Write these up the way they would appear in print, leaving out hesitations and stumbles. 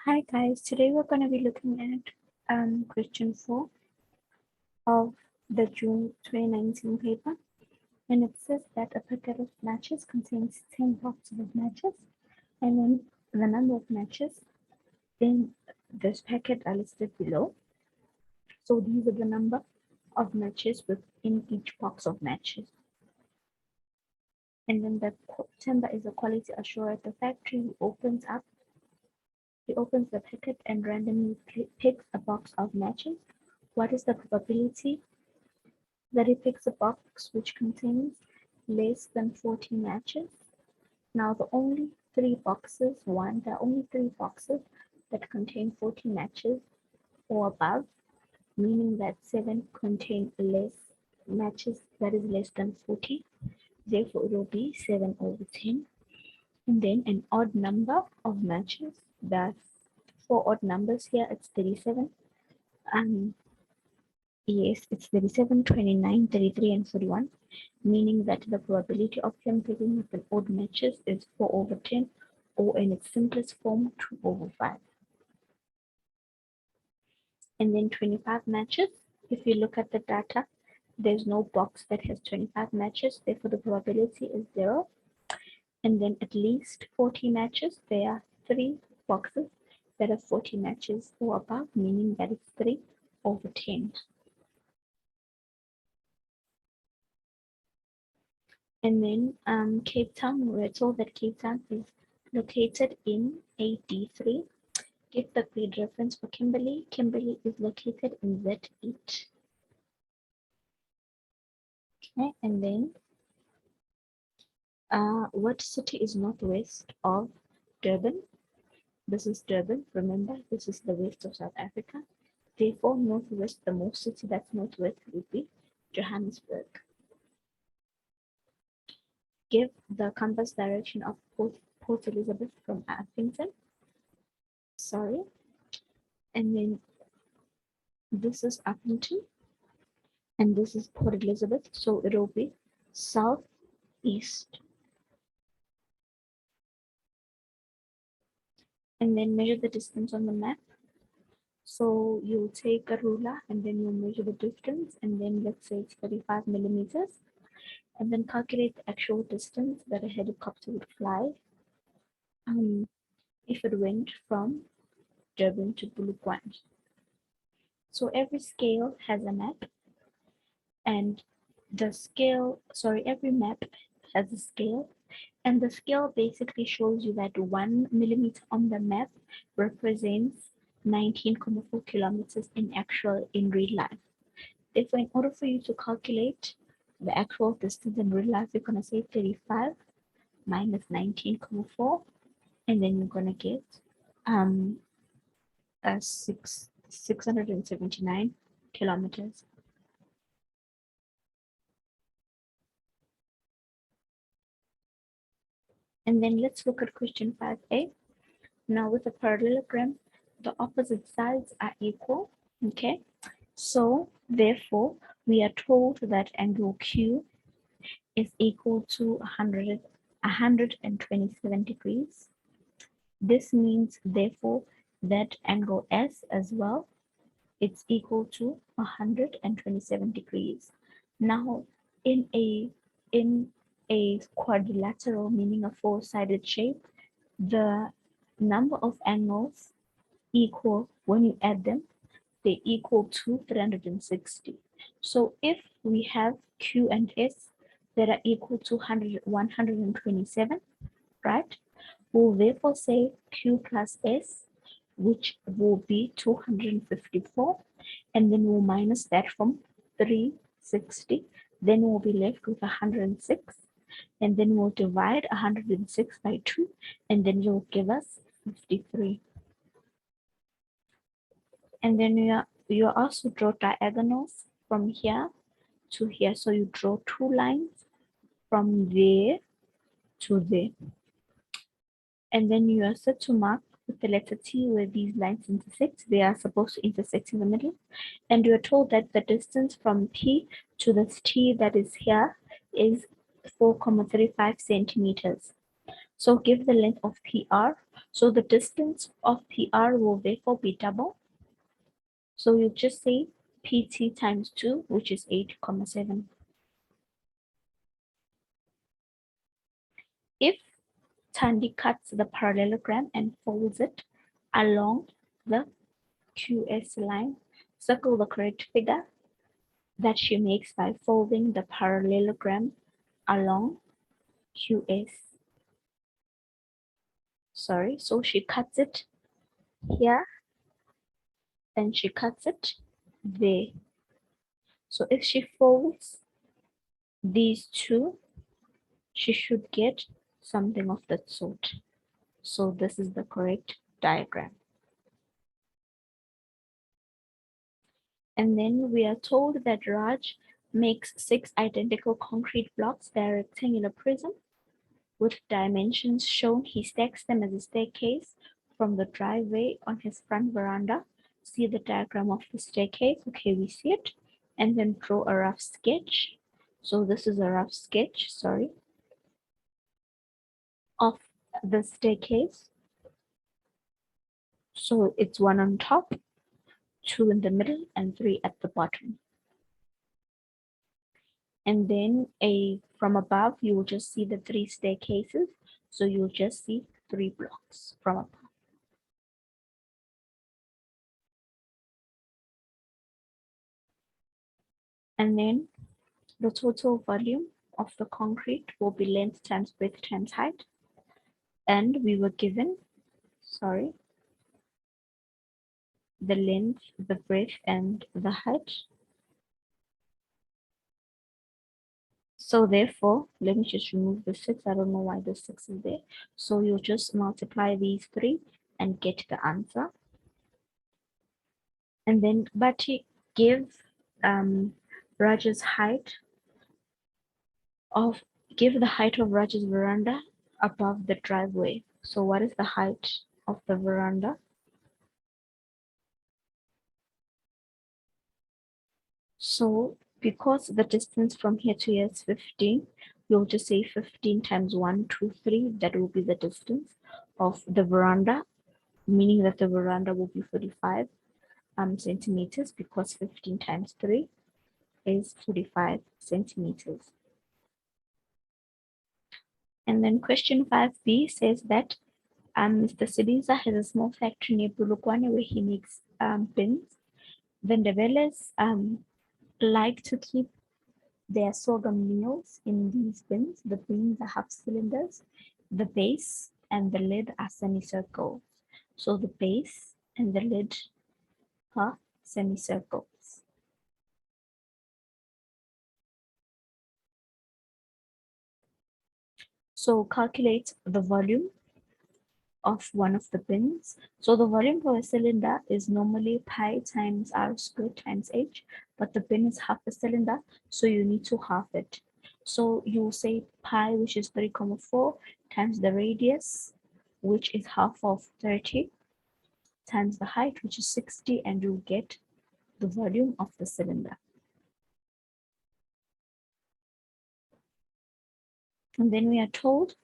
Hi guys, today we're going to be looking at question 4 of the June 2019 paper, and it says that a packet of matches contains 10 boxes of matches, and then the number of matches in this packet are listed below. So these are the number of matches within each box of matches. And then the timber is a quality assurer at the factory who opens the packet and randomly picks a box of matches. What is the probability that he picks a box which contains less than 40 matches? Now there are only three boxes that contain 40 matches or above, meaning that 7 contain less matches that is less than 40. Therefore, it will be 7 over 10. And then an odd number of matches. That's 4 odd numbers here. It's 37. Yes, it's 37, 29, 33, and 41, meaning that the probability of him picking up an odd matches is 4 over 10, or in its simplest form, 2 over 5. And then 25 matches. If you look at the data, there's no box that has 25 matches, therefore the probability is 0. And then at least 40 matches, there are 3 boxes that have 40 matches or above, meaning that it's 3 over 10. And then Cape Town, we're told that Cape Town is located in AD3. Get the grid reference for Kimberley. Kimberley is located in Z8. Okay, and then what city is northwest of Durban? This is Durban. Remember, this is the west of South Africa. Therefore, northwest, the most city that's northwest would be Johannesburg. Give the compass direction of Port Elizabeth from Appington. Sorry. And then this is Appington. And this is Port Elizabeth. So it will be southeast. And then measure the distance on the map. So you'll take a ruler and then you'll measure the distance, and then let's say it's 35 millimeters. And then calculate the actual distance that a helicopter would fly if it went from Durban to Polokwane. So every scale has a map, and every map has a scale, and the scale basically shows you that 1 millimeter on the map represents 19.4 kilometers in real life. Therefore, in order for you to calculate the actual distance in real life, you're going to say 35 minus 19.4, and then you're going to get 679 kilometers. And then let's look at question 5a. Now with a parallelogram, the opposite sides are equal, okay? So therefore, we are told that angle Q is equal to 127 degrees. This means therefore that angle S as well, it's equal to 127 degrees. Now in a quadrilateral, meaning a four-sided shape, the number of angles equal, when you add them, they equal to 360. So if we have Q and S that are equal to 127, right? We'll therefore say Q plus S, which will be 254, and then we'll minus that from 360. Then we'll be left with 106, and then we'll divide 106 by 2, and then it will give us 53. And then you also draw diagonals from here to here. So you draw 2 lines from there to there. And then you are set to mark with the letter T where these lines intersect. They are supposed to intersect in the middle. And you are told that the distance from P to the T that is here is 4,35 centimeters. So give the length of PR. So the distance of PR will therefore be double. So you just say PT times 2, which is 8,7. If Tandy cuts the parallelogram and folds it along the QS line, circle the correct figure that she makes by folding the parallelogram along QS. Sorry, so she cuts it here and she cuts it there. So if she folds these two, she should get something of that sort. So this is the correct diagram. And then we are told that Raj makes 6 identical concrete blocks that are rectangular prism with dimensions shown. He stacks them as a staircase from the driveway on his front veranda. See the diagram of the staircase. Okay, we see it. And then draw a rough sketch. So this is a rough sketch, sorry, of the staircase. So it's 1 on top, 2 in the middle, and 3 at the bottom. And then from above, you will just see the 3 staircases. So you'll just see 3 blocks from above. And then the total volume of the concrete will be length times breadth times height. And we were given, sorry, the length, the breadth, and the height. So therefore, let me just remove the 6. I don't know why the 6 is there. So you'll just multiply these 3 and get the answer. And then Bati give Raj's height give the height of Raj's veranda above the driveway. So what is the height of the veranda? So because the distance from here to here is 15, we'll just say 15 times 1, 2, 3. That will be the distance of the veranda, meaning that the veranda will be 45 centimeters, because 15 times 3 is 45 centimeters. And then question 5b says that Mr. Sibiza has a small factory near Bulukwane where he makes bins. The Ndebeles like to keep their sorghum meals in these bins. The bins are half cylinders. The base and the lid are semicircles. So the base and the lid are semicircles. So calculate the volume of one of the bins. So the volume for a cylinder is normally pi times r squared times h, but the bin is half a cylinder, so you need to half it. So you say pi, which is 3,4, times the radius, which is half of 30, times the height, which is 60, and you'll get the volume of the cylinder. And then we are told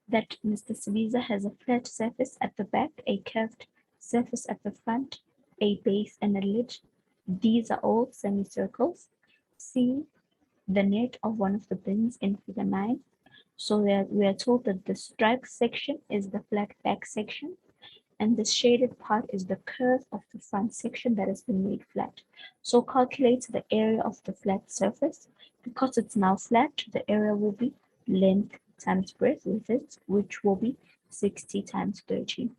that Mr. Sibiza has a flat surface at the back, a curved surface at the front, a base, and a lid. These are all semicircles. See the net of one of the bins in figure 9. So we are told that the striped section is the flat back section, and the shaded part is the curve of the front section that has been made flat. So calculate the area of the flat surface. Because it's now flat, the area will be length times breadth with it, which will be 60 times 30.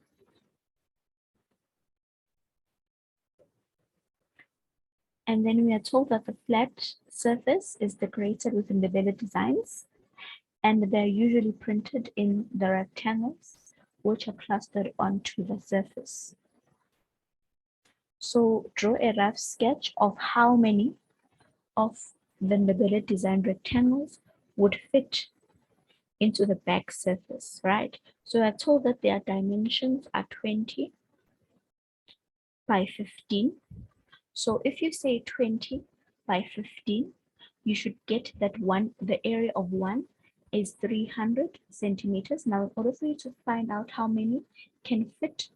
And then we are told that the flat surface is decorated with Ndebele designs, and they're usually printed in the rectangles, which are clustered onto the surface. So draw a rough sketch of how many of the Ndebele design rectangles would fit into the back surface, right? So I told that their dimensions are 20 by 15. So if you say 20 by 15, you should get that the area of 1 is 300 centimeters. Now, in order for you to find out how many can fit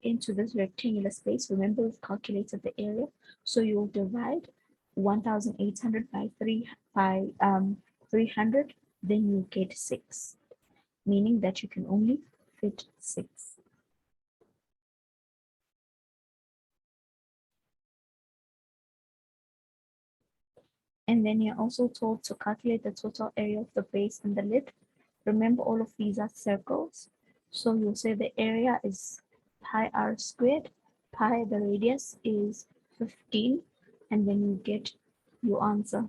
into this rectangular space, remember we've calculated the area. So you'll divide 1,800 by 300, then you get 6, meaning that you can only fit 6. And then you're also told to calculate the total area of the base and the lid. Remember, all of these are circles. So you'll say the area is pi r squared. Pi, the radius, is 15. And then you get your answer.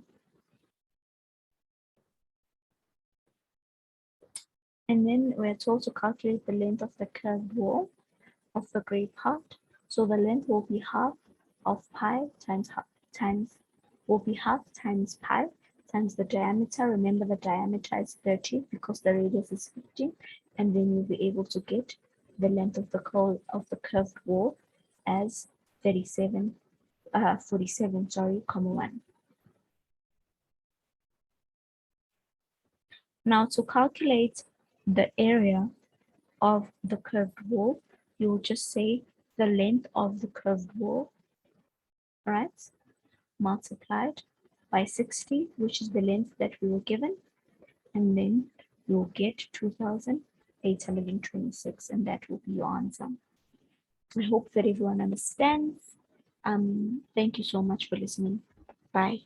And then we're told to calculate the length of the curved wall of the gray part. So the length will be half of pi times pi times the diameter. Remember, the diameter is 30 because the radius is 15, and then you'll be able to get the length of the curved wall as 47, 47, sorry, comma 1. Now, to calculate the area of the curved wall, you'll just say the length of the curved wall, right, multiplied by 60, which is the length that we were given, and then you'll get 2,826, and that will be your answer. I hope that everyone understands. Thank you so much for listening. Bye.